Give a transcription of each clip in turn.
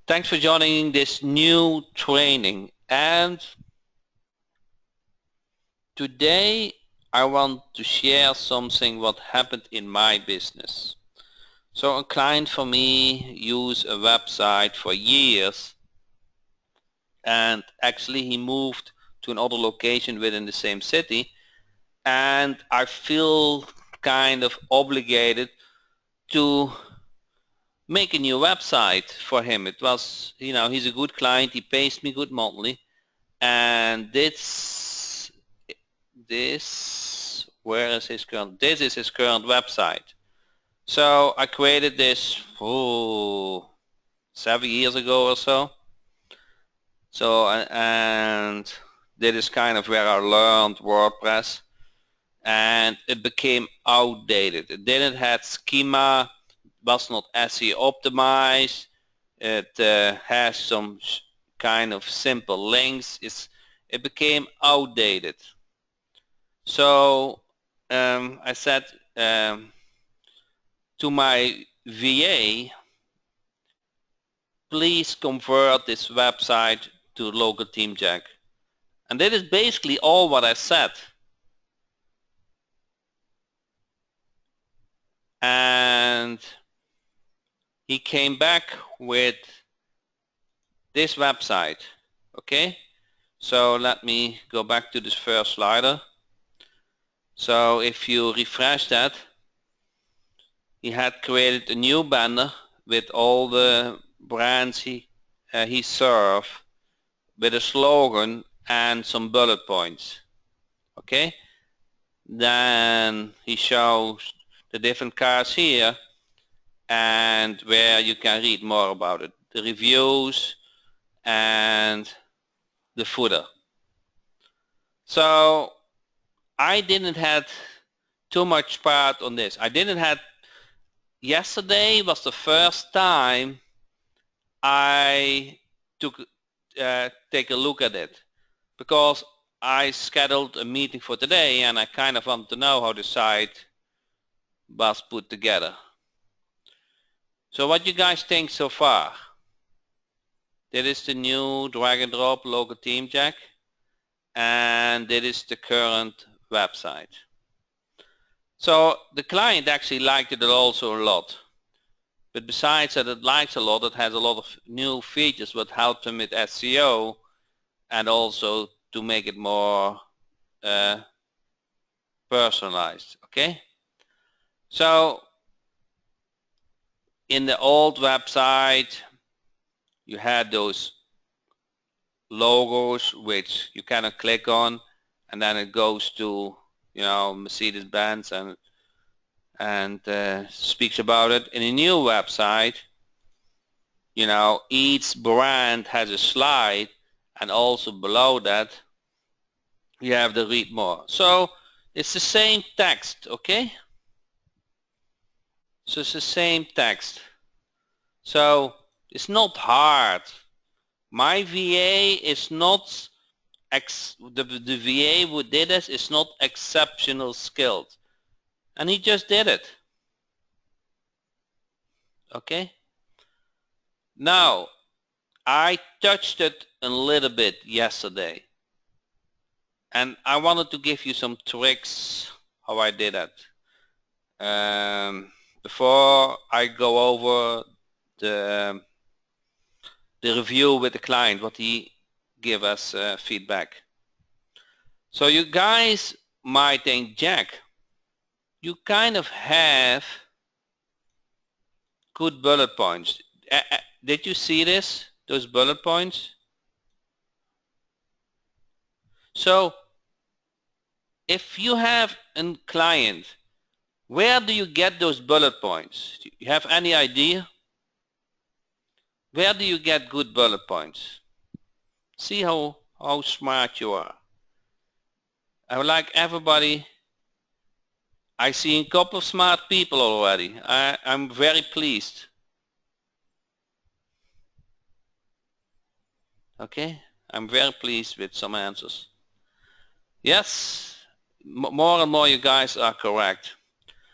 Thanks for joining this new training. And today I want to share something what happened in my business. So a client for me used a website for years, and actually he moved to another location within the same city, and I feel kind of obligated to make a new website for him. It was, he's a good client, he pays me good monthly, and this where is his current, this is his current website. So I created this 7 years ago or so. And that is kind of where I learned WordPress, and it became outdated. It didn't have schema, was not SEO optimized. It has some kind of simple links. It became outdated. So I said to my VA, please convert this website to local team jack. And that is basically all what I said. And he came back with this website. Okay, so let me go back to this first slider. So if you refresh that, he had created a new banner with all the brands he served, with a slogan and some bullet points. Okay, then he shows the different cars here, and where you can read more about it, the reviews and the footer. So I didn't have too much part on this. Yesterday was the first time I take a look at it, because I scheduled a meeting for today and I kind of want to know how the site was put together. So what you guys think so far? That is the new drag and drop local team jack, and that is the current website. So the client actually liked it also a lot. But besides that it likes a lot, it has a lot of new features that help him with SEO and also to make it more personalized. Okay, so in the old website you had those logos which you cannot click on, and then it goes to Mercedes-Benz and speaks about it. In a new website, each brand has a slide, and also below that you have the read more. So it's the same text. Okay, so it's the same text, so it's not hard. My VA is not the VA who did this is not exceptional skilled, and he just did it. Okay, now I touched it a little bit yesterday, and I wanted to give you some tricks how I did it. Before I go over the review with the client, what he give us feedback. So you guys might think, Jack, you kind of have good bullet points. Did you see this, those bullet points? So if you have a client, where do you get those bullet points? Do you have any idea? Where do you get good bullet points? See how smart you are. I would like everybody. I see a couple of smart people already. I'm very pleased. Okay, I'm very pleased with some answers. Yes, more and more you guys are correct.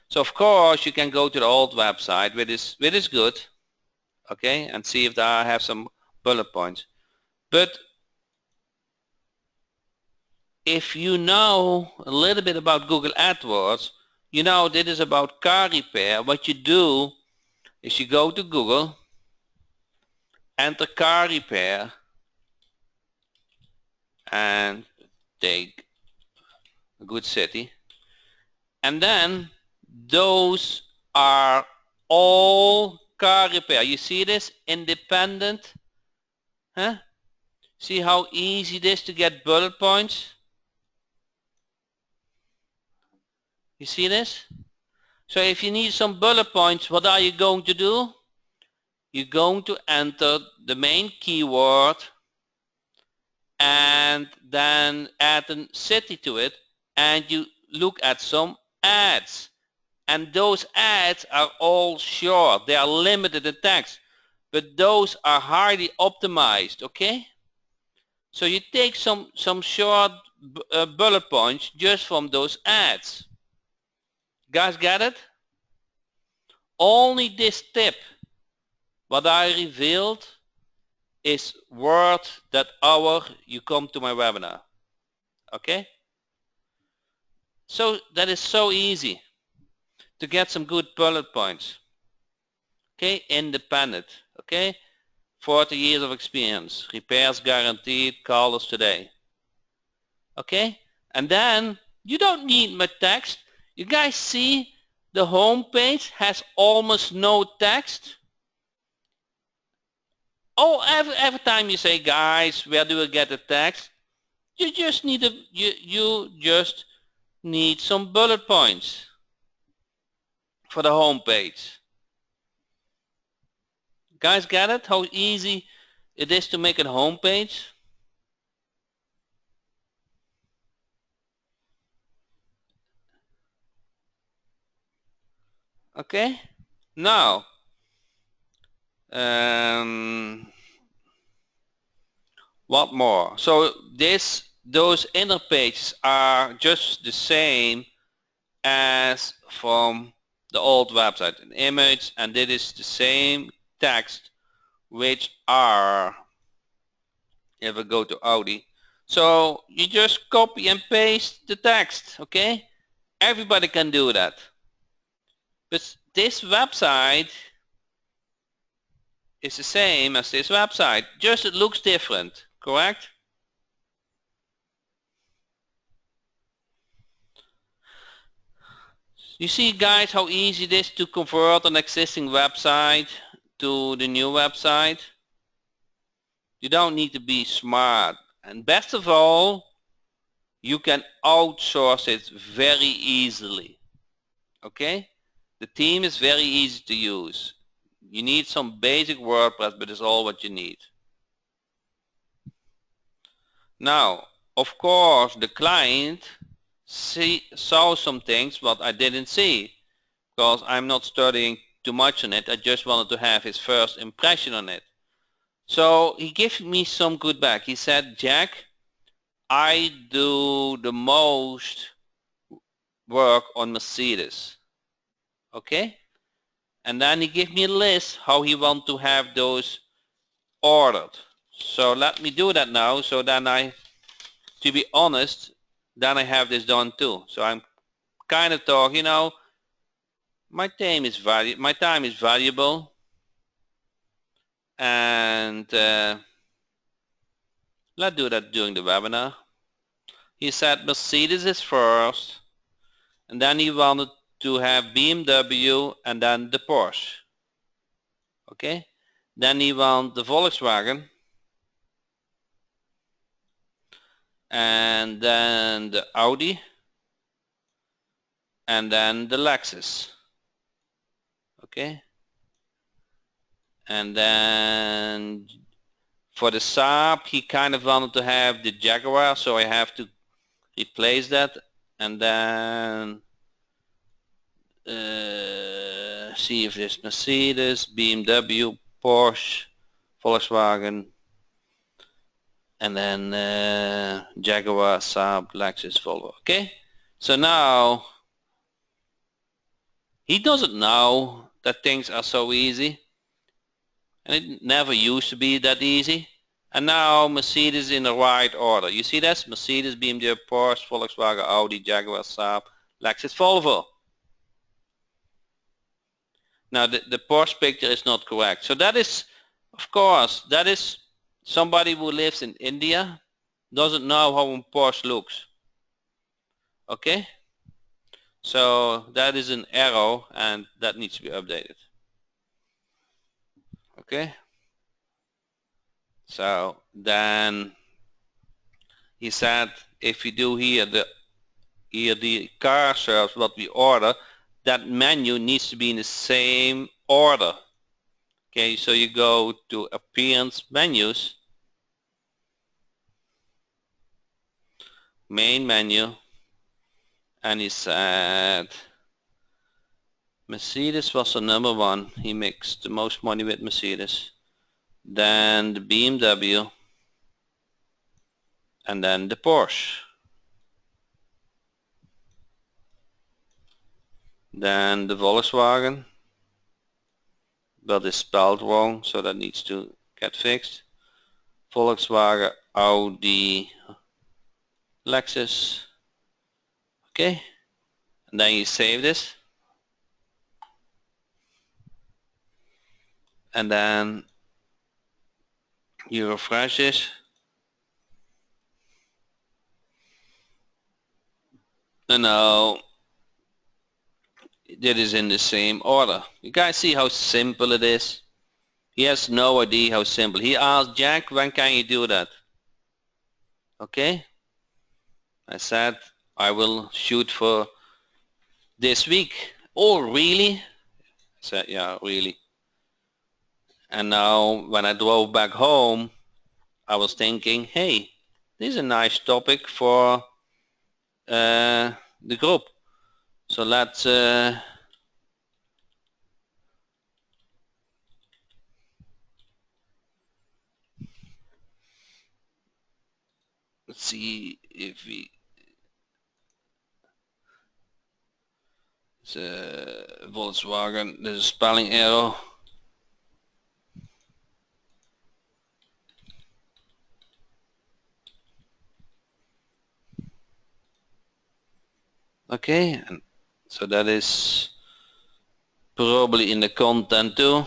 So of course you can go to the old website, which is good. okay, and see if I have some bullet points. But if you know a little bit about Google AdWords, you know this is about car repair. What you do is you go to Google, enter car repair, and take a good city, and then those are all car repair. You see this? Independent, huh? See how easy it is to get bullet points? You see this? So if you need some bullet points, what are you going to do? You're going to enter the main keyword and then add a city to it, and you look at some ads. And those ads are all short. They are limited in text, but those are highly optimized, okay? So you take some short bullet points just from those ads. Guys get it? Only this tip, what I revealed, is worth that hour you come to my webinar. Okay? So that is so easy to get some good bullet points. Okay? Independent. Okay? 40 years of experience. Repairs guaranteed. Call us today. Okay? And then you don't need much text. You guys see the home page has almost no text. Oh, every time you say, guys, where do I get the text? You just need you just need some bullet points for the home page. Guys, get it? How easy it is to make a home page? Okay. Now, what more? So those inner pages are just the same as from the old website, an image, and it is the same text, which are, if I go to Audi, so you just copy and paste the text, okay? Everybody can do that. But this website is the same as this website, just it looks different, correct? You see, guys, how easy it is to convert an existing website to the new website? You don't need to be smart. And best of all, you can outsource it very easily. Okay? The theme is very easy to use. You need some basic WordPress, but it's all what you need. Now, of course, the client saw some things what I didn't see, because I'm not studying too much on it. I just wanted to have his first impression on it. So he gave me some good back. He said, Jack, I do the most work on Mercedes. Okay? And then he gave me a list how he want to have those ordered. So let me do that now. So then to be honest, then I have this done too. So I'm kind of talking, you know, my time is valuable, and let's do that during the webinar. He said Mercedes is first, and then he wanted to have BMW and then the Porsche. Okay, then he wanted the Volkswagen, and then the Audi, and then the Lexus. Okay, and then for the Saab he kind of wanted to have the Jaguar, so I have to replace that, and then see if there's Mercedes, BMW, Porsche, Volkswagen, and then Jaguar, Saab, Lexus, Volvo. Okay, so now he doesn't know that things are so easy. and it never used to be that easy. And now Mercedes in the right order. You see this? Mercedes, BMW, Porsche, Volkswagen, Audi, Jaguar, Saab, Lexus, Volvo. Now the Porsche picture is not correct. So that is, of course, that is somebody who lives in India doesn't know how a Porsche looks. Okay? So that is an error and that needs to be updated. Okay? So then he said if you do here the car search what we order, that menu needs to be in the same order. Okay, so you go to appearance menus, main menu, and he said Mercedes was the number one. He makes the most money with Mercedes. Then the BMW, and then the Porsche. Then the Volkswagen, but it's spelled wrong, so that needs to get fixed. Volkswagen, Audi, Lexus. Okay, and then you save this, and then you refresh this, and now it is in the same order. You guys see how simple it is? He has no idea how simple. He asked Jack, when can you do that? Okay, I said I will shoot for this week. Oh really? I said yeah, really. And now when I drove back home I was thinking, hey, this is a nice topic for the group. So let's see if we Volkswagen, there's a spelling error. Okay, and so that is probably in the content too.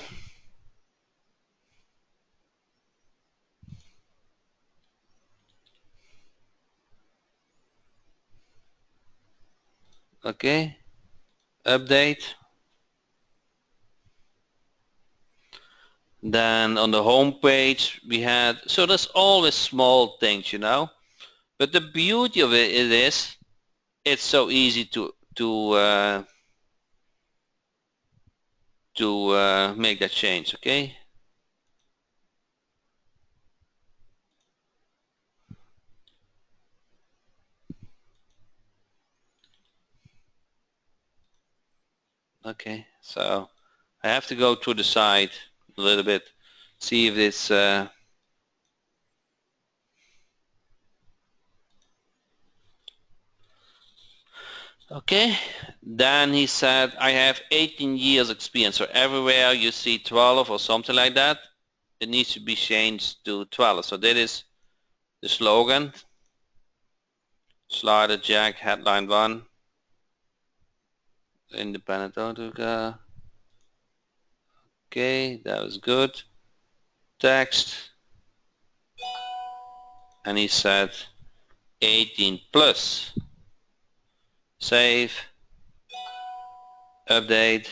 Okay, update. Then on the home page we had, so there's always small things, you know, but the beauty of it is it's so easy to make that change. Okay, okay, so I have to go to the site a little bit, see if it's okay. Then he said I have 18 years experience, so everywhere you see 12 or something like that, it needs to be changed to 12. So that is the slogan. Slider Jack, headline 1, independent auto. Okay, that was good. Text, and he said 18 plus. Save, update.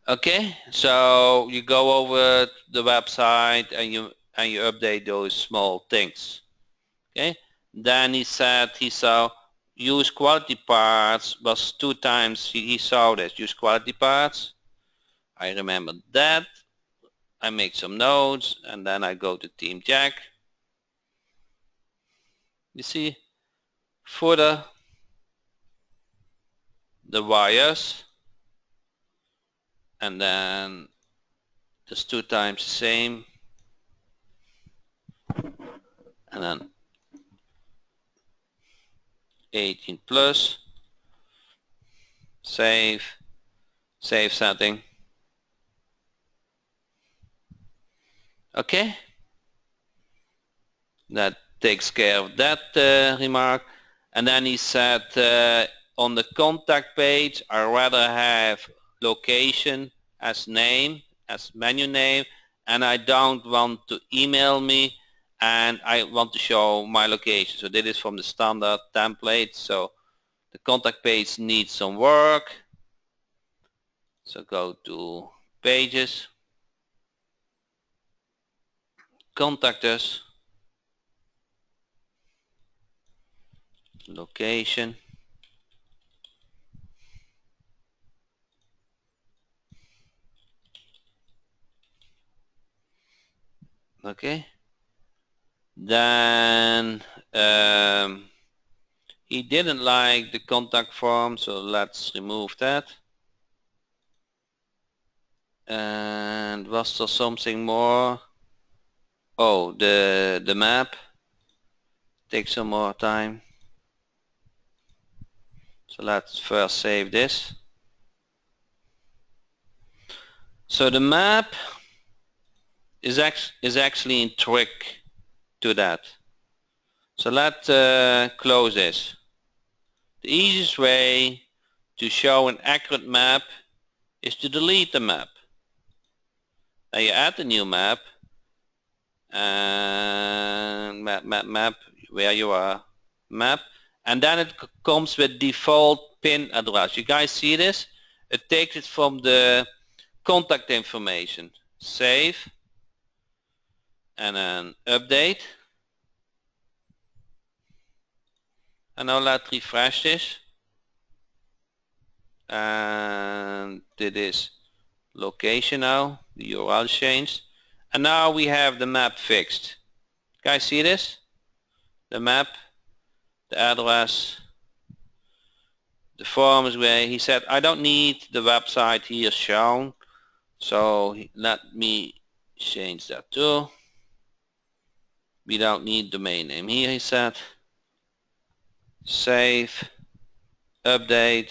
Okay, so you go over the website and you update those small things. Okay, then he said he saw use quality parts was 2 times he saw this, use quality parts. I remember that. I make some notes and then I go to Team Jack. You see, footer, the wires, and then just 2 times the same, and then 18 plus, save setting. Okay, that takes care of that remark. And then he said on the contact page I rather have location as name, as menu name, and I don't want to email me, and I want to show my location. So this is from the standard template. So the contact page needs some work. So go to pages, contact us, location. Okay. Then he didn't like the contact form, so let's remove that. And was there something more? Oh, the map takes some more time. So let's first save this. So the map is actually in trick to that. So let's close this. The easiest way to show an accurate map is to delete the map. Now you add a new map, and map where you are, map, and then it comes with default pin address. You guys see this? It takes it from the contact information. Save, and then update. And now let's refresh this. And it is location now, the URL changed. And now we have the map fixed. Guys see this? The map, the address, the forms where he said I don't need the website here shown. So let me change that too. We don't need domain name here, he said. Save, update,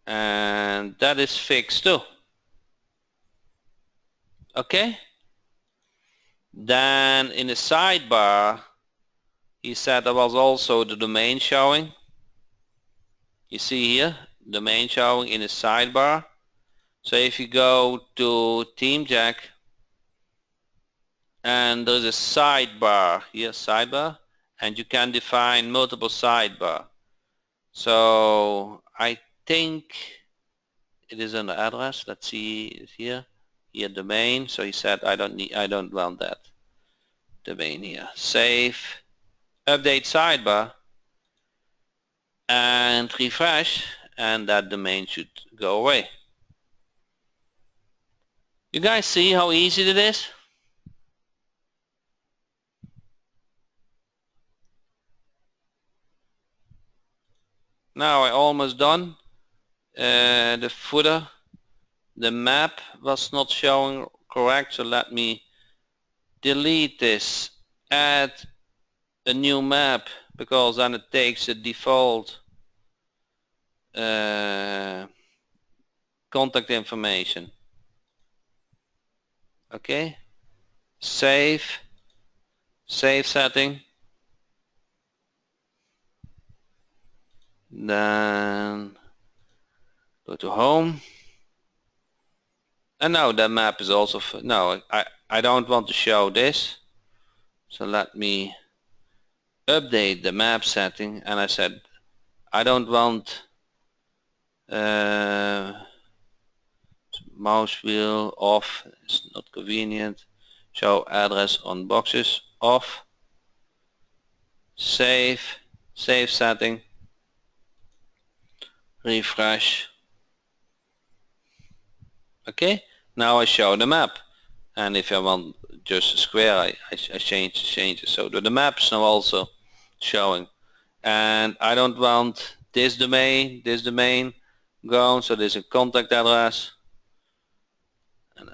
and that is fixed too. Okay. Then in the sidebar he said there was also the domain showing. You see here domain showing in the sidebar. So if you go to TeamJack and there's a sidebar here, sidebar, and you can define multiple sidebar. So I think it is an address. Let's see, it's here domain. So he said I don't want that domain here. Save, update sidebar, and refresh, and that domain should go away. You guys see how easy it is? Now I almost done. The footer, the map was not showing correct, so let me delete this, add a new map, because then it takes the default contact information. Okay, save setting, then go to home, and now the map is also no, I don't want to show this, so let me update the map setting, and I said I don't want mouse wheel off, it's not convenient, show address on boxes off, save setting, refresh. Okay, now I show the map, and if I want just a square I change it, so the map is now also showing, and I don't want this domain gone, so there's a contact address, and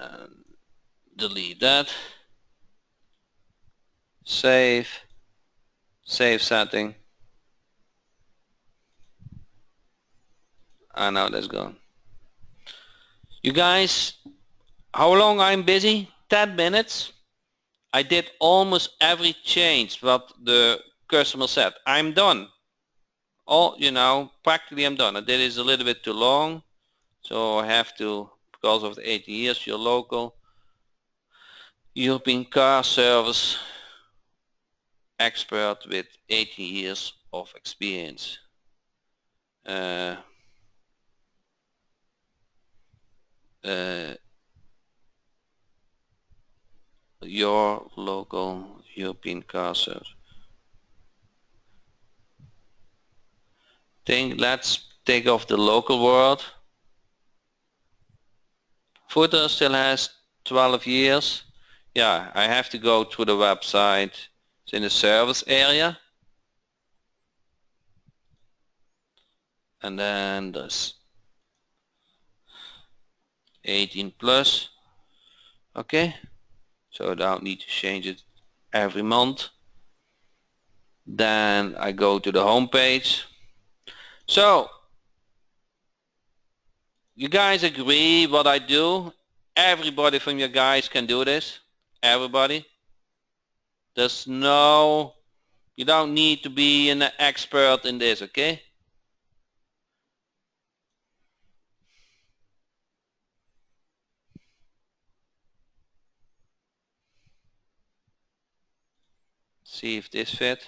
delete that, save setting, and now that's gone. You guys, How long I'm busy? 10 minutes. I did almost every change what the customer said. I'm done. All, practically I'm done. I did is a little bit too long, so I have to, because of the 80 years, your local European car service expert with 80 years of experience. Your local European car service. Let's take off the local word. Footer still has 12 years. Yeah, I have to go to the website. It's in the service area. And then there's 18 plus. Okay, so I don't need to change it every month. Then I go to the home page. So you guys agree what I do? Everybody from your guys can do this. Everybody. There's no, you don't need to be an expert in this, okay? See if this fit.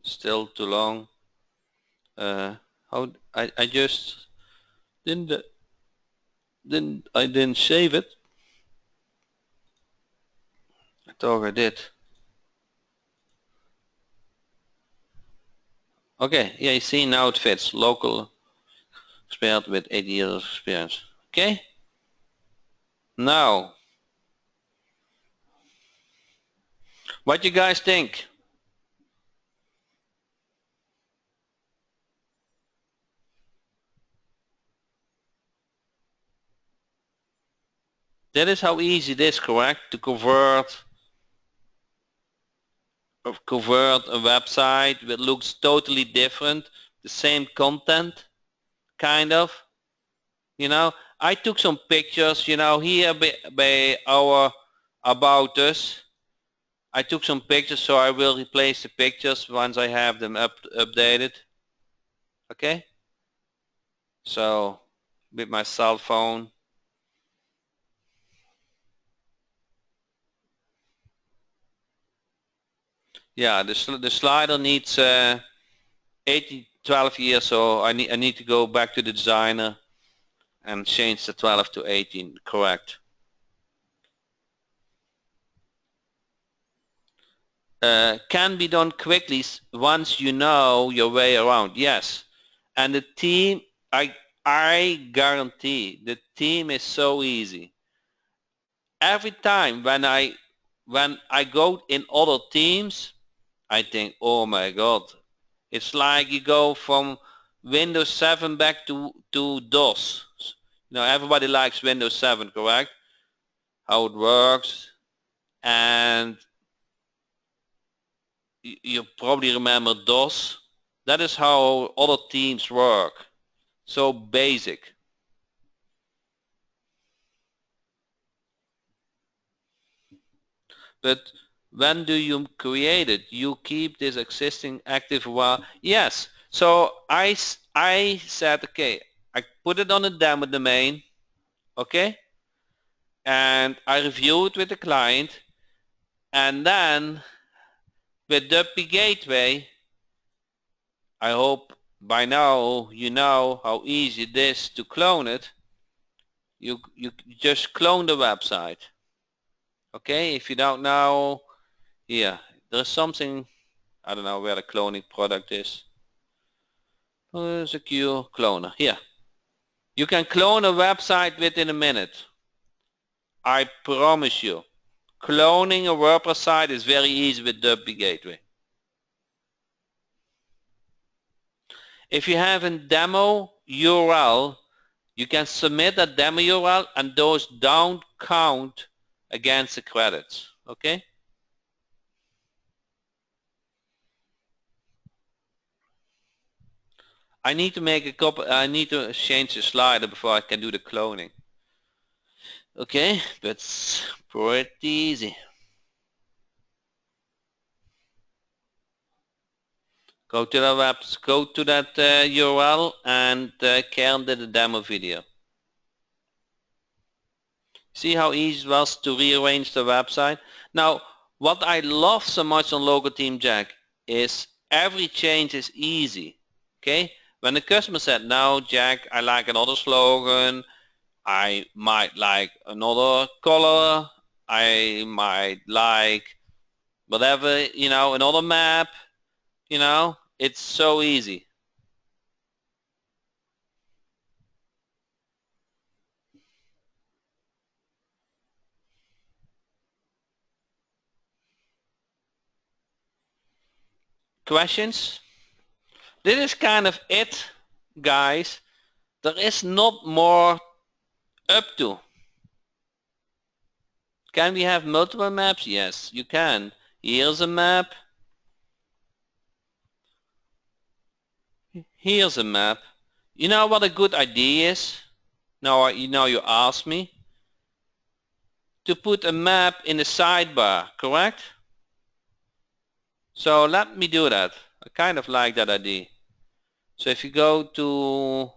Still too long. I just didn't save it. I thought I did. Okay, yeah, you see now it fits. Local expert with 8 years of experience. Okay. Now, what you guys think? That is how easy it is, correct? To convert a website that looks totally different, the same content, kind of. I took some pictures, here by our About Us. I took some pictures, so I will replace the pictures once I have them updated. Okay? So, with my cell phone. Yeah, the slider needs 12 years, so I need to go back to the designer and change the 12 to 18, correct. Can be done quickly once you know your way around, yes. And the team, I guarantee, the team is so easy. Every time when I go in other teams, I think, oh my God, it's like you go from Windows 7 back to DOS. Everybody likes Windows 7, correct? How it works. And you probably remember DOS. That is how other teams work. So basic. But when do you create it? You keep this existing active while, yes. So I said, okay, I put it on a demo domain, okay? And I review it with the client. And then with WP Gateway, I hope by now you know how easy it is to clone it. You just clone the website. Okay, if you don't know, here, there's something, I don't know where the cloning product is. Secure cloner, here. You can clone a website within a minute. I promise you. Cloning a WordPress site is very easy with WP Gateway. If you have a demo URL, you can submit a demo URL and those don't count against the credits. Okay? I need to make a copy. I need to change the slider before I can do the cloning. Okay, that's pretty easy. Go to the web, go to that URL and Karen did a demo video. See how easy it was to rearrange the website? Now, what I love so much on Logo Team Jack is every change is easy. Okay? When the customer said, no, Jack, I like another slogan, I might like another color, I might like whatever, you know, another map, you know, it's so easy. Questions? This is kind of it, guys. There is not more up to. Can we have multiple maps? Yes, you can. Here's a map. Here's a map. You know what a good idea is? Now you ask me. To put a map in the sidebar, correct? So let me do that. I kind of like that idea. So if you go to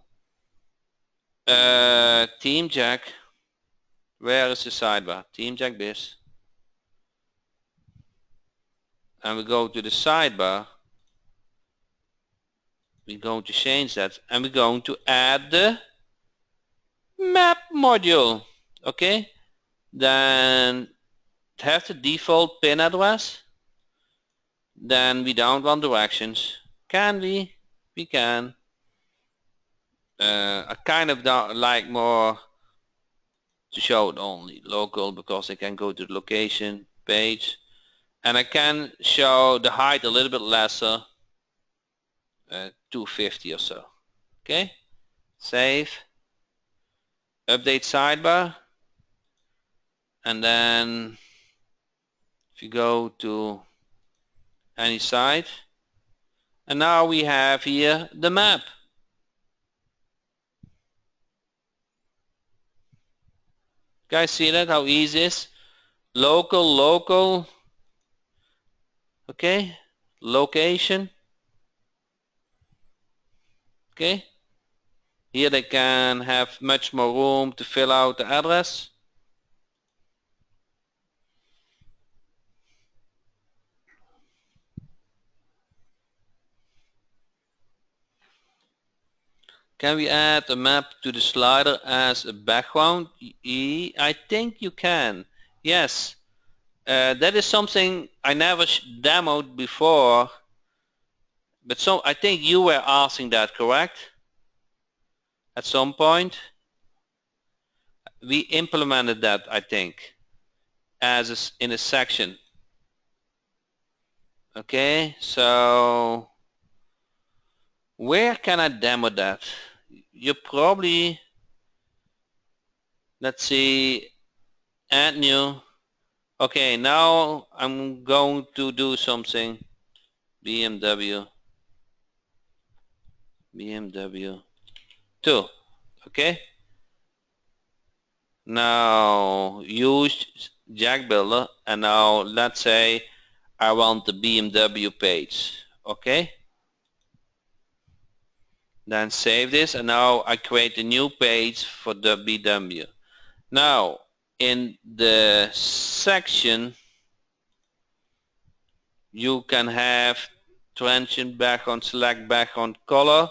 Team Jack, where is the sidebar? Team Jack Biz. And we go to the sidebar. We're going to change that and we're going to add the map module. Okay, then have the default pin address. Then we don't want directions. Can we? We can. I kind of don't like more to show it only local because I can go to the location page and I can show the height a little bit lesser, 250 or so. Okay, save, update sidebar, and then if you go to any site, and now we have here the map. Guys, see that how easy it is? Local, okay, location, okay. Here they can have much more room to fill out the address. Can we add a map to the slider as a background? I think you can. Yes. That is something I never demoed before. But so I think you were asking that, correct? At some point. We implemented that, I think, as in a section. Okay, so where can I demo that? You probably, let's see, add new. Okay, now I'm going to do something. BMW 2. Okay, now use Jack Builder, and now let's say I want the BMW page. Okay, then save this, and now I create a new page for the BMW. Now in the section you can have transient background, select background color.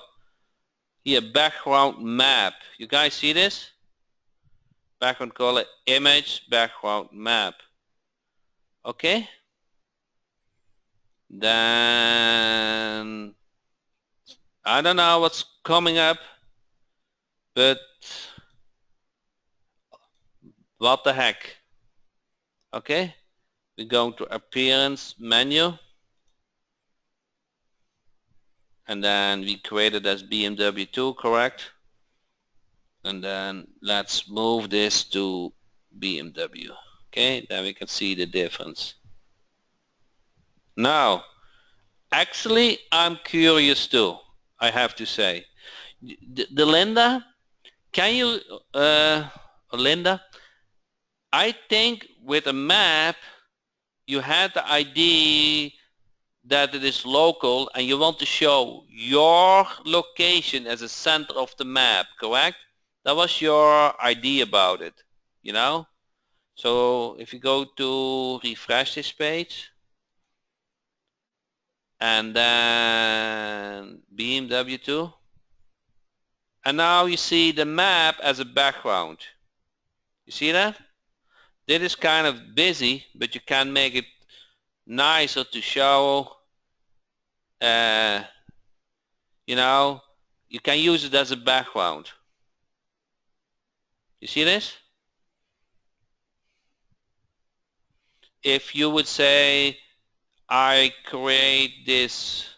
Here, background map. You guys see this? Background color, image, background map. Okay. Then I don't know what's coming up, but what the heck. Okay. We go to appearance menu, and then we created as BMW 2, correct? And then let's move this to BMW. Okay, then we can see the difference. Now, actually, I'm curious too. I have to say. The Linda, can you, Linda, I think with a map, you had the idea that it is local and you want to show your location as a center of the map, correct? That was your idea about it, you know? So if you go to refresh this page and then BMW2, and now you see the map as a background. You see that? This is kind of busy, but you can make it nicer to show, you know, you can use it as a background. You see this? If you would say, I create this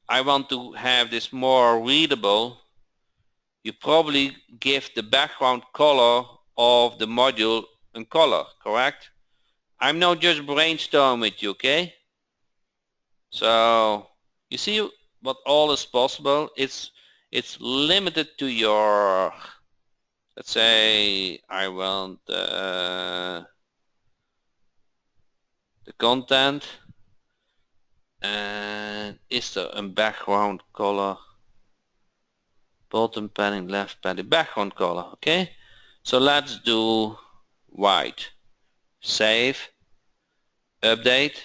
I want to have this more readable, you probably give the background color of the module a color, correct? I'm now just brainstorming with you, okay? So you see what all is possible. It's limited to your, let's say I want the content, and is there a background color? Bottom padding, left padding, background color, okay? So let's do white. Save, update,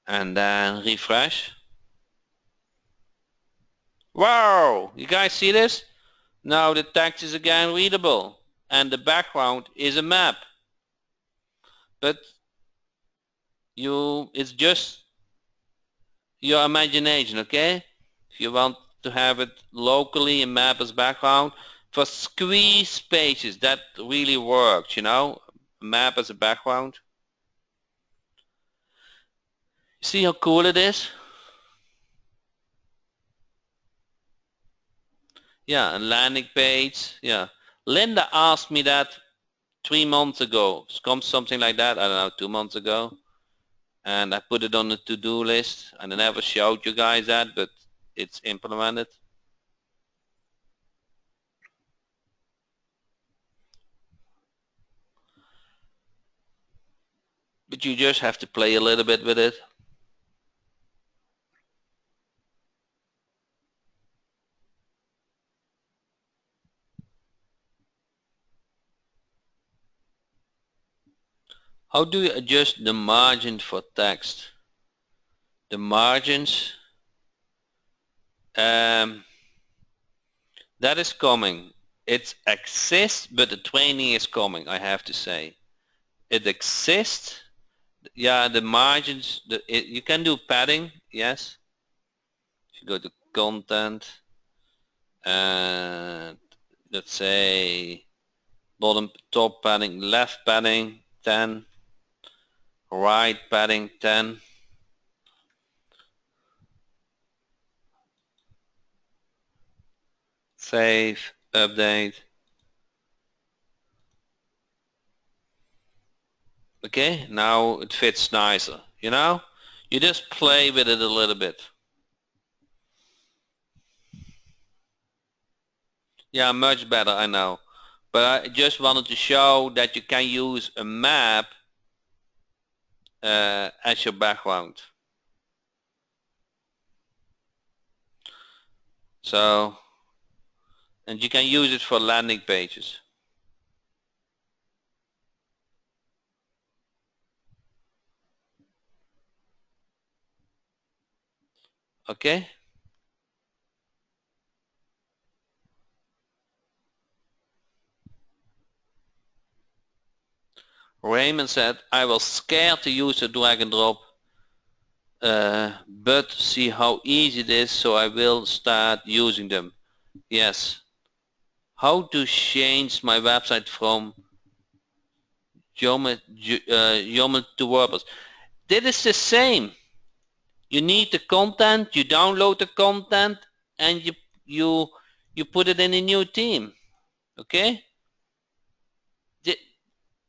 and then refresh. Wow, you guys see this? Now the text is again readable and the background is a map. But it's just your imagination, okay? If you want to have it locally, a map as background, for squeeze pages, that really works, you know? A map as a background. See how cool it is? Yeah, a landing page, yeah. Linda asked me that 3 months ago, something like that, I don't know, 2 months ago. And I put it on the to-do list, and I never showed you guys that, but it's implemented. But you just have to play a little bit with it. How do you adjust the margin for text? The margins, that is coming. It exists, but the training is coming, I have to say. It exists. Yeah, the margins, you can do padding, yes. If you go to content, and let's say bottom, top padding, left padding 10, right padding 10. Save, update. Okay, now it fits nicer, you know? You just play with it a little bit. Yeah, much better, I know. But I just wanted to show that you can use a map as your background. So, and you can use it for landing pages. Okay? Raymond said, I was scared to use a drag and drop, but see how easy it is, so I will start using them. Yes. How to change my website from YOML to WordPress? This is the same. You need the content, you download the content, and you put it in a new theme. Okay?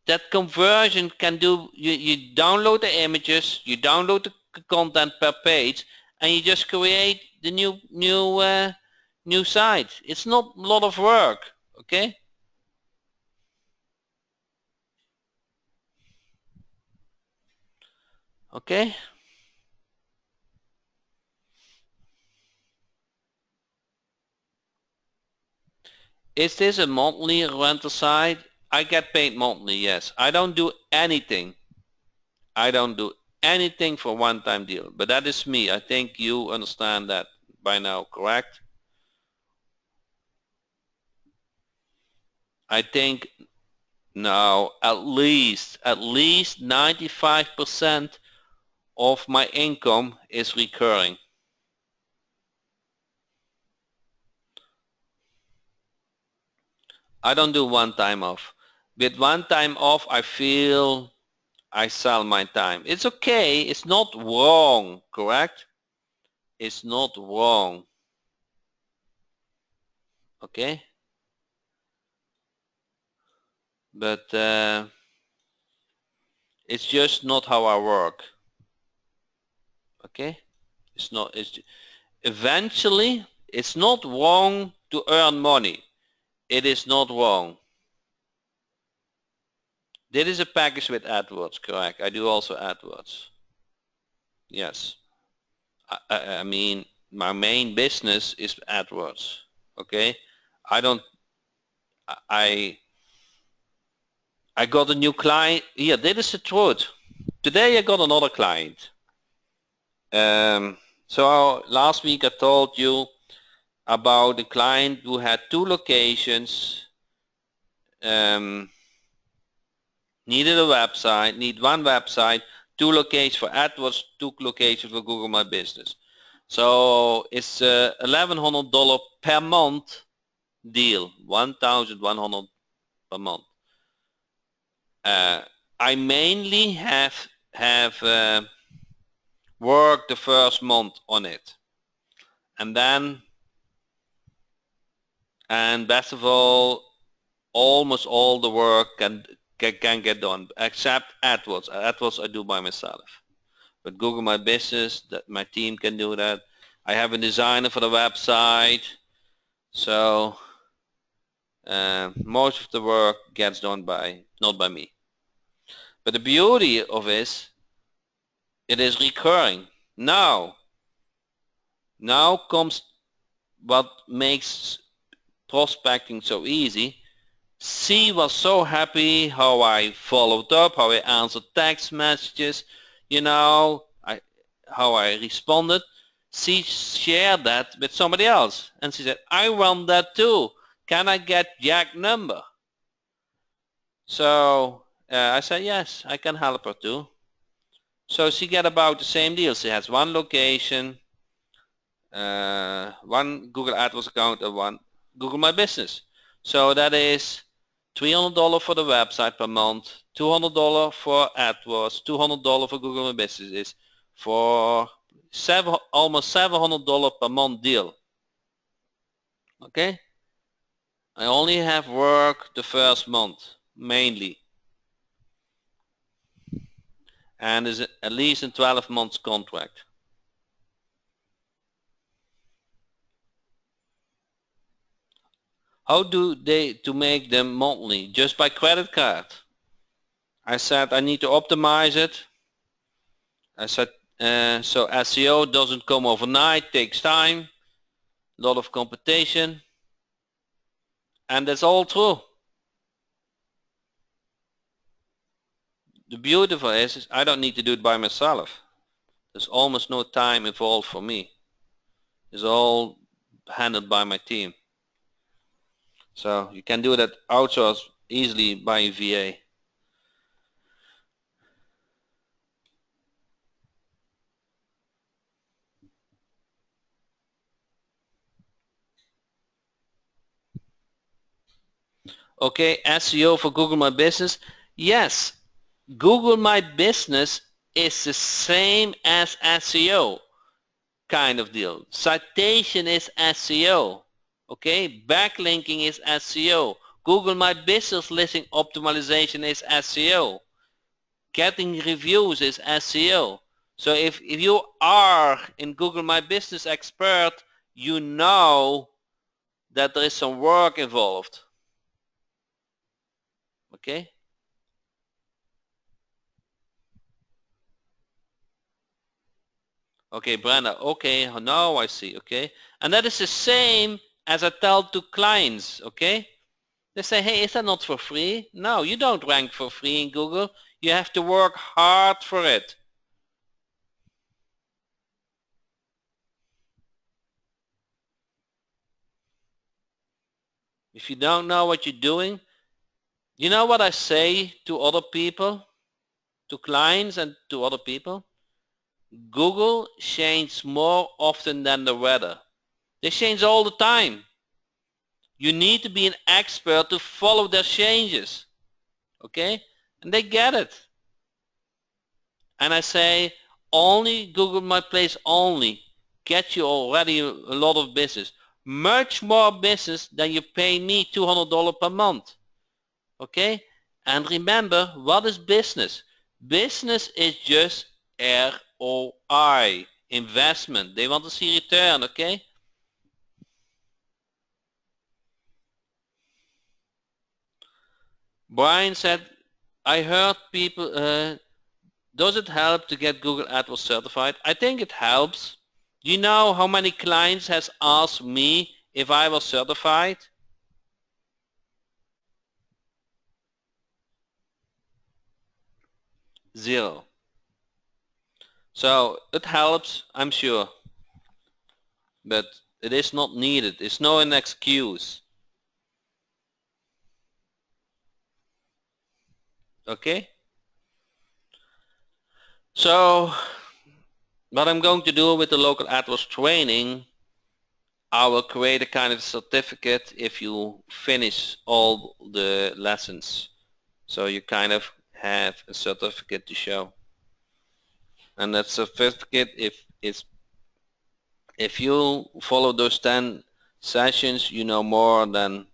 That conversion can do, you download the images, you download content per page, and you just create the new site. It's not a lot of work, okay? Okay. Is this a monthly rental site? I get paid monthly, yes. I don't do anything. I don't do anything for one-time deal, but that is me. I think you understand that by now, correct? I think now at least 95% of my income is recurring. I don't do one time off. With one time off, I feel I sell my time. It's okay. It's not wrong, correct? It's not wrong. Okay? But it's just not how I work. Okay? It's not. It's eventually it's not wrong to earn money. It is not wrong. This is a package with AdWords, correct? I do also AdWords. Yes. I mean, my main business is AdWords. Okay? I don't. I got a new client. Yeah, this is the truth. Today I got another client. So last week I told you about a client who had 2 locations, needed a website, need 1 website, 2 locations for AdWords, 2 locations for Google My Business. So it's $1,100 per month deal, 1,100 per month. I mainly have worked the first month on it, and best of all, almost all the work can get done except AdWords. AdWords I do by myself, but Google My Business, that my team can do that. I have a designer for the website, so most of the work gets done not by me. But the beauty of it is recurring. Now comes what makes prospecting so easy. C was so happy how I followed up, how I answered text messages, how I responded. She shared that with somebody else, and she said, I want that too. Can I get Jack's number? So I said, yes, I can help her too. So she get about the same deal. She has 1 location, 1 Google AdWords account, and 1 Google My Business. So that is $300 for the website per month, $200 for AdWords, $200 for Google My Business is for almost $700 per month deal. Okay? I only have worked the first month, mainly. And is at least a 12 months contract. How do they to make them monthly? Just by credit card. I said I need to optimize it. I said so SEO doesn't come overnight, takes time, a lot of competition, and that's all true. The beautiful is I don't need to do it by myself. There's almost no time involved for me. It's all handled by my team. So you can do that outsource easily by a VA. Okay, SEO for Google My Business. Yes, Google My Business is the same as SEO kind of deal. Citation is SEO. Okay, backlinking is SEO. Google My Business listing optimization is SEO. Getting reviews is SEO. So if you are in Google My Business Expert, you know that there is some work involved. Okay? Okay, Brenda, okay, now I see, okay? And that is the same as I tell to clients, okay? They say, hey, is that not for free? No, you don't rank for free in Google. You have to work hard for it. If you don't know what you're doing, you know what I say to other people, to clients and to other people? Google changes more often than the weather. They change all the time. You need to be an expert to follow their changes. Okay? And they get it. And I say only Google My Place only get you already a lot of business. Much more business than you pay me $200 per month. Okay? And remember, what is business? Business is just ROI, investment. They want to see return, okay? Brian said, I heard people, does it help to get Google AdWords certified? I think it helps. Do you know how many clients has asked me if I was certified? 0. So it helps, I'm sure, but it is not needed. It's not an excuse. Okay? So what I'm going to do with the local AdWords training, I will create a kind of certificate if you finish all the lessons. So you kind of have a certificate to show. And that certificate, if you follow those 10 sessions, you know more than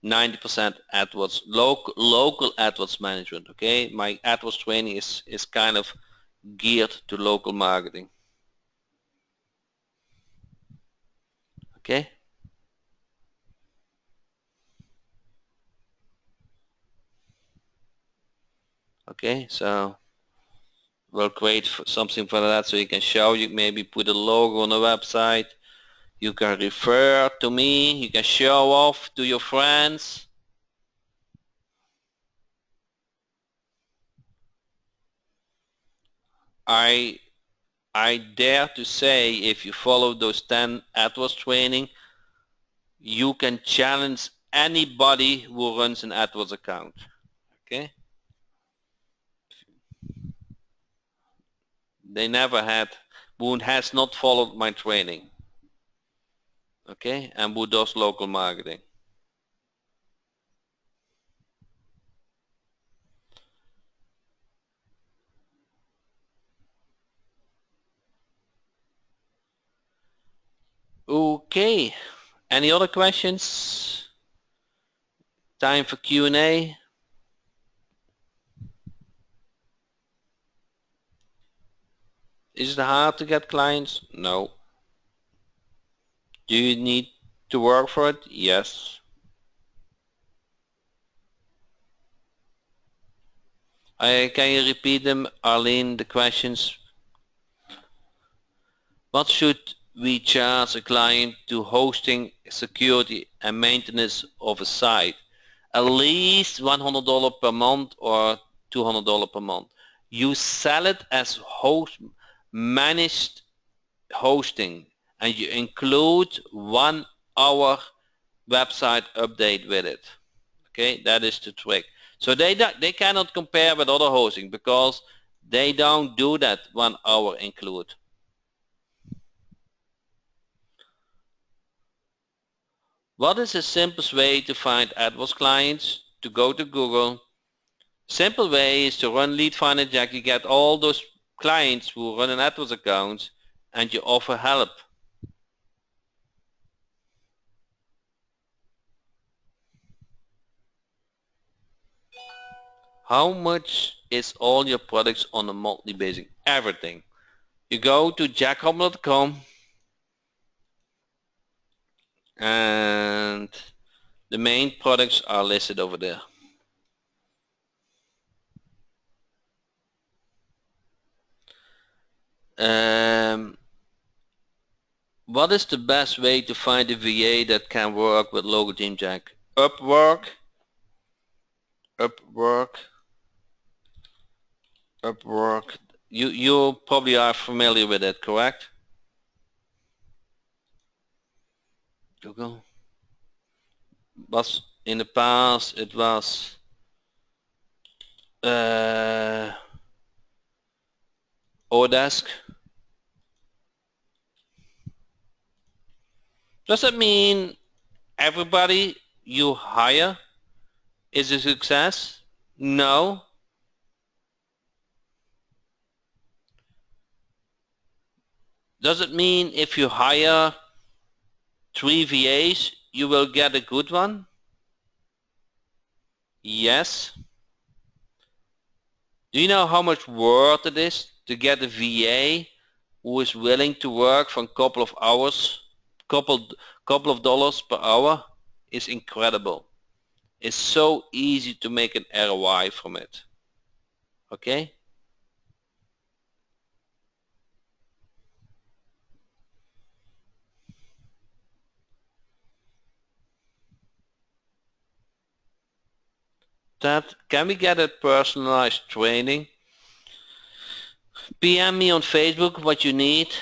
90% AdWords, local AdWords management, okay? My AdWords training is kind of geared to local marketing. Okay? Okay, so we'll create something for that so you can show, you maybe put a logo on the website, you can refer to me, you can show off to your friends. I dare to say if you follow those 10 AdWords training, you can challenge anybody who runs an AdWords account. Okay? They never had, who has not followed my training. Okay? And who does local marketing. Okay. Any other questions? Time for Q&A. Is it hard to get clients? No. Do you need to work for it? Yes. Can you repeat them, Arlene, the questions? What should we charge a client to hosting, security and maintenance of a site? At least $100 per month or $200 per month. You sell it as host managed hosting and you include 1 hour website update with it. Okay, that is the trick. So they cannot compare with other hosting because they don't do that 1 hour include. What is the simplest way to find AdWords clients? To go to Google. Simple way is to run Lead Finder Jack. You get all those clients who run an AdWords account and you offer help. How much is all your products on a monthly basis? Everything. You go to jackhopman.com and the main products are listed over there. What is the best way to find a VA that can work with logo team Jack? Upwork. You probably are familiar with it, correct? Google. Was in the past it was Odesk. Does that mean everybody you hire is a success? No. Does it mean if you hire 3 VAs you will get a good one? Yes. Do you know how much work it is to get a VA who is willing to work for a couple of hours, couple of dollars per hour? Is incredible. It's so easy to make an ROI from it. Okay? That can we get a personalized training? PM me on Facebook what you need.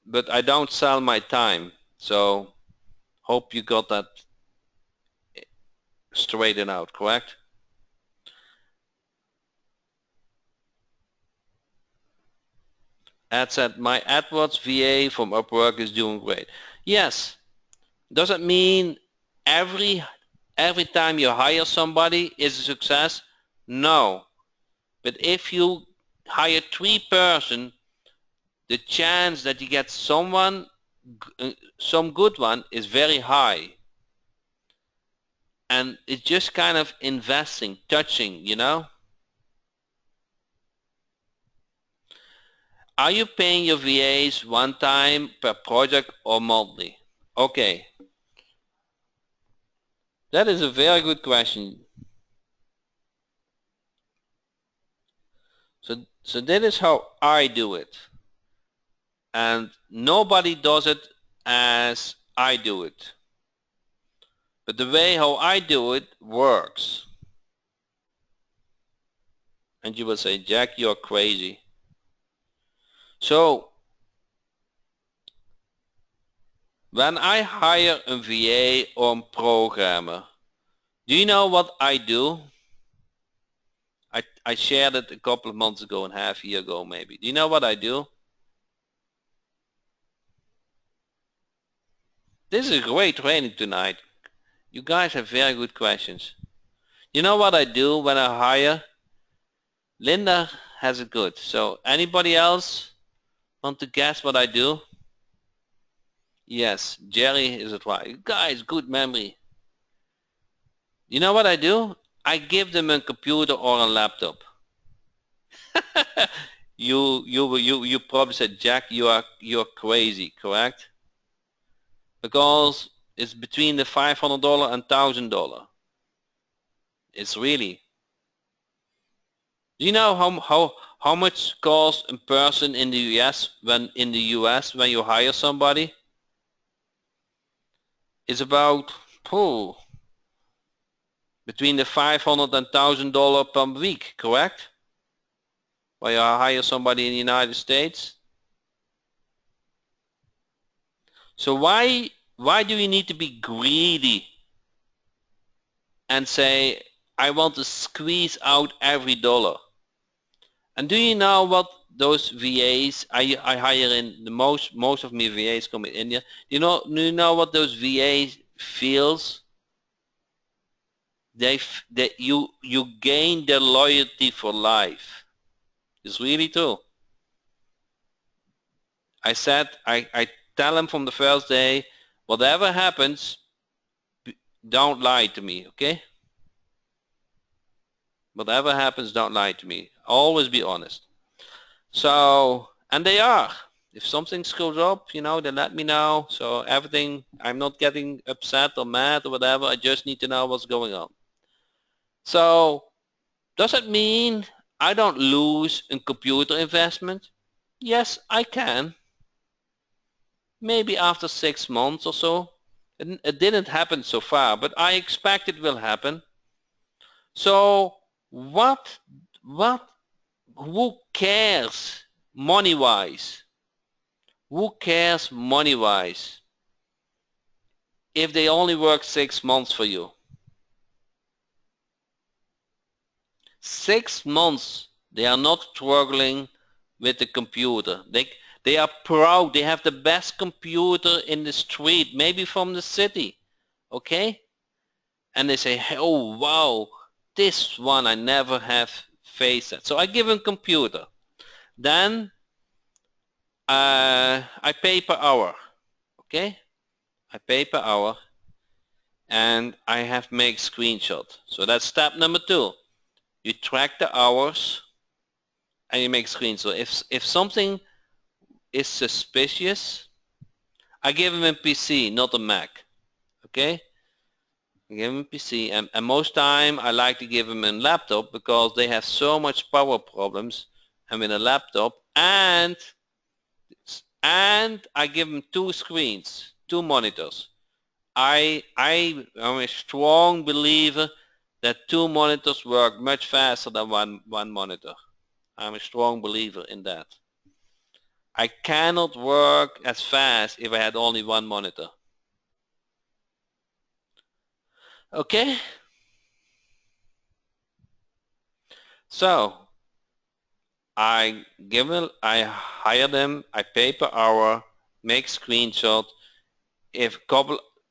But I don't sell my time, so hope you got that straightened out, correct? Ed said, my AdWords VA from Upwork is doing great. Yes. Does it mean every time you hire somebody is a success? No. But if you hire 3 person, the chance that you get someone, some good one, is very high. And it's just kind of investing, touching, you know? Are you paying your VAs one time per project or monthly? Okay. That is a very good question. So that is how I do it. And nobody does it as I do it. But the way how I do it works. And you will say, Jack, you're crazy. So when I hire a VA or a programmer, do you know what I do? I shared it a couple of months ago and half a year ago maybe. Do you know what I do? This is a great training tonight. You guys have very good questions. You know what I do when I hire? Linda has it good. So anybody else want to guess what I do? Yes, Jerry is it right. Guys, good memory. You know what I do? I give them a computer or a laptop. You probably said, Jack, you're crazy, correct? Because it's between the $500 and $1,000. It's really. Do you know how much costs a person in the US when you hire somebody? It's about between the $500 and $1,000 per week, correct? When you hire somebody in the United States. So why do you need to be greedy and say, I want to squeeze out every dollar? And do you know what those VAs I hire in the most of my VAs come in India? Do you know what those VAs feels? You gain their loyalty for life. It's really true. I said I tell them from the first day, whatever happens, don't lie to me, okay? Whatever happens, don't lie to me. Always be honest. So, and they are. If something screws up, you know, they let me know. So everything, I'm not getting upset or mad or whatever. I just need to know what's going on. So does it mean I don't lose a computer investment? Yes, I can. Maybe after 6 months or so. It didn't happen so far, but I expect it will happen. So what, who cares money-wise? Who cares money-wise if they only work 6 months for you? 6 months they are not struggling with the computer. They are proud. They have the best computer in the street, maybe from the city. Okay? And they say, hey, oh wow, this one I never have faced that. So I give them computer. Then I pay per hour. Okay? I pay per hour and I have make screenshot. So that's step number 2. You track the hours and you make screenshot. If something is suspicious, I give him a PC, not a Mac. Okay? I give him a PC, and most time I like to give him a laptop because they have so much power problems. And with a laptop, and I give him 2 screens, 2 monitors. I am a strong believer that 2 monitors work much faster than one monitor. I'm a strong believer in that. I cannot work as fast if I had only 1 monitor. Okay? So I hire them, I pay per hour, make screenshot.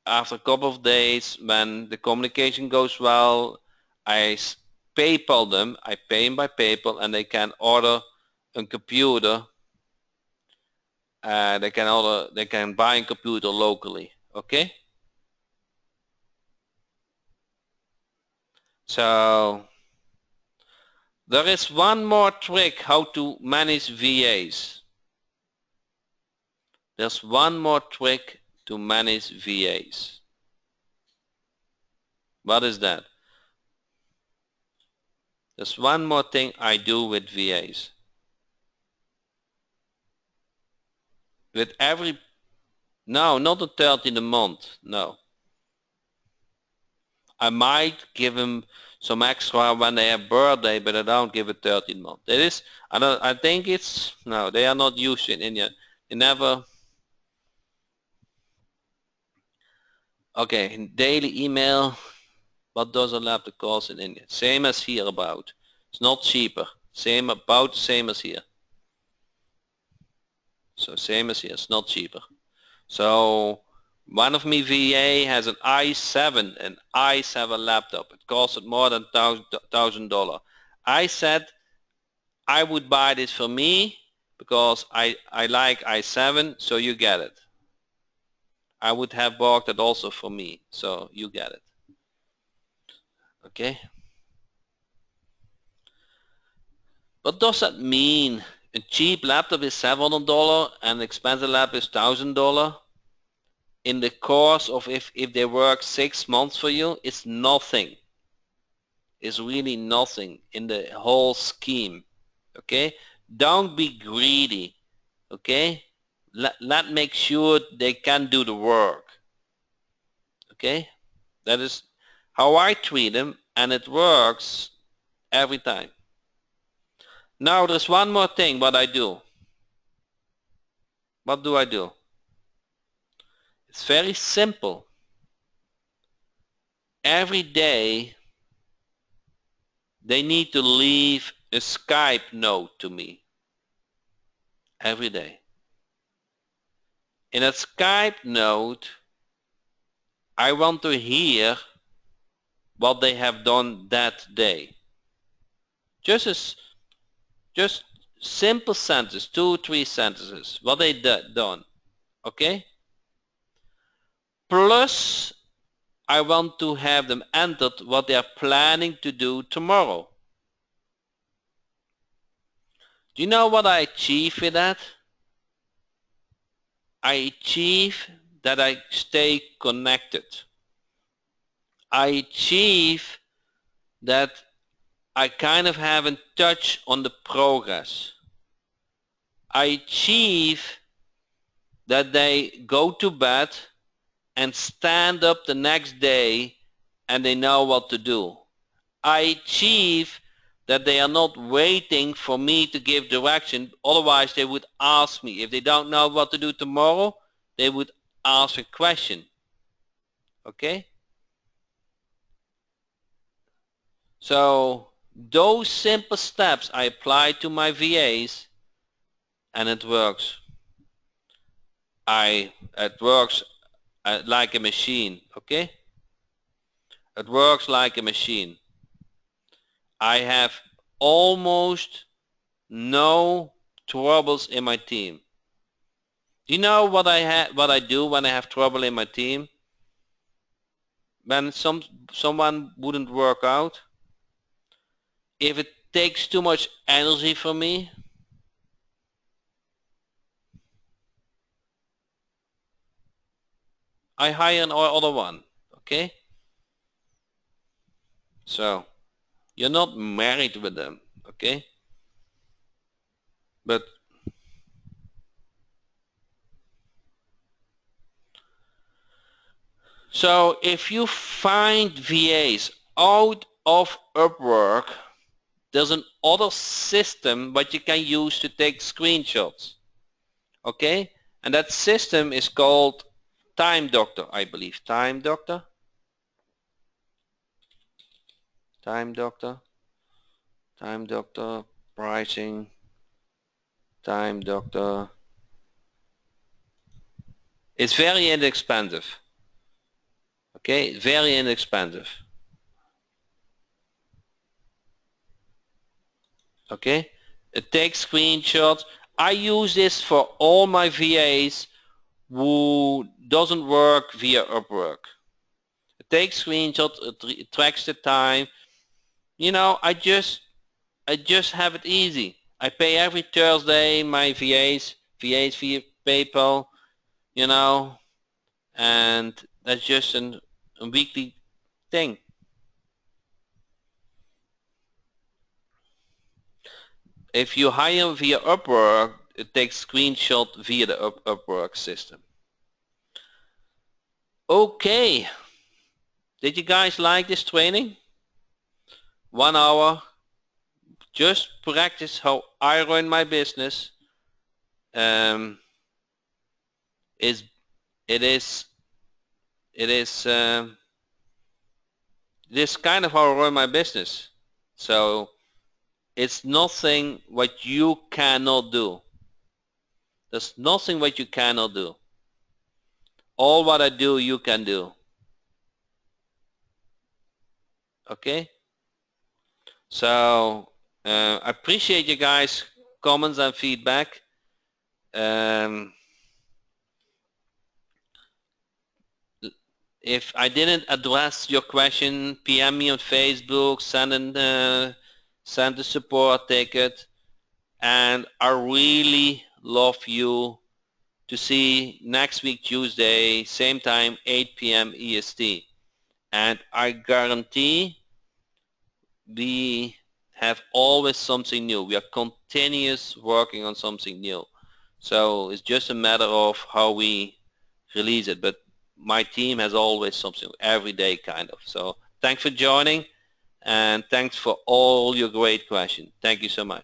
After a couple of days, when the communication goes well, I PayPal them. I pay them by PayPal, and they can order a computer. They can buy a computer locally. Okay. So there is one more trick how to manage VAs. There's one more trick to manage VAs. What is that? There's one more thing I do with VAs. With every, no, not a 13 a month, no. I might give them some extra when they have birthday, but I don't give it 13 month. It is, I think it's, no, they are not used in India. They never, okay, daily email, what does a laptop cost in India? Same as here about. It's not cheaper. About same as here. So same as here, it's not cheaper. So one of me VA has an i7 laptop. It costed more than $1,000. I said I would buy this for me because I like i7, so you get it. I would have bought it also for me, so you get it. Okay. What does that mean? A cheap laptop is $700 and an expensive laptop is $1,000. In the course of if they work 6 months for you, it's nothing. It's really nothing in the whole scheme. Okay? Don't be greedy. Okay? Let make sure they can do the work. Okay? That is how I treat them, and it works every time. Now there's one more thing what I do. What do I do? It's very simple. Every day they need to leave a Skype note to me. Every day. In that Skype note, I want to hear what they have done that day. Just simple sentences, 2-3 sentences, what they done. Okay? Plus, I want to have them entered what they are planning to do tomorrow. Do you know what I achieve with that? I achieve that I stay connected. I achieve that I kind of have a touch on the progress. I achieve that they go to bed and stand up the next day and they know what to do. I achieve that they are not waiting for me to give direction. Otherwise, they would ask me. If they don't know what to do tomorrow, they would ask a question. Okay? So those simple steps I apply to my VAs and it works. It works like a machine. Okay? It works like a machine. I have almost no troubles in my team. Do you know what I do when I have trouble in my team? When someone wouldn't work out, if it takes too much energy from me, I hire another one. Okay? So you're not married with them. Okay? But so if you find VAs out of Upwork, there's an other system what you can use to take screenshots. Okay? And that system is called Time Doctor, I believe. Time Doctor? Time Doctor? Time Doctor, pricing, Time Doctor. It's very inexpensive. Okay? Very inexpensive. Okay? It takes screenshots. I use this for all my VAs who doesn't work via Upwork. It takes screenshots, it tracks the time. You know, I just have it easy. I pay every Thursday my VAs via PayPal, you know, and that's just a weekly thing. If you hire via Upwork, it takes screenshot via the Upwork system. Okay. Did you guys like this training? 1 hour. Just practice how I run my business. It is kind of how I run my business. So it's nothing what you cannot do. There's nothing what you cannot do. All what I do, you can do. Okay? So I appreciate you guys' comments and feedback. If I didn't address your question, PM me on Facebook, send the support ticket, and I really love you to see next week Tuesday, same time, 8 p.m. EST. And I guarantee we have always something new. We are continuous working on something new. So it's just a matter of how we release it. But my team has always something every day kind of. So thanks for joining and thanks for all your great questions. Thank you so much.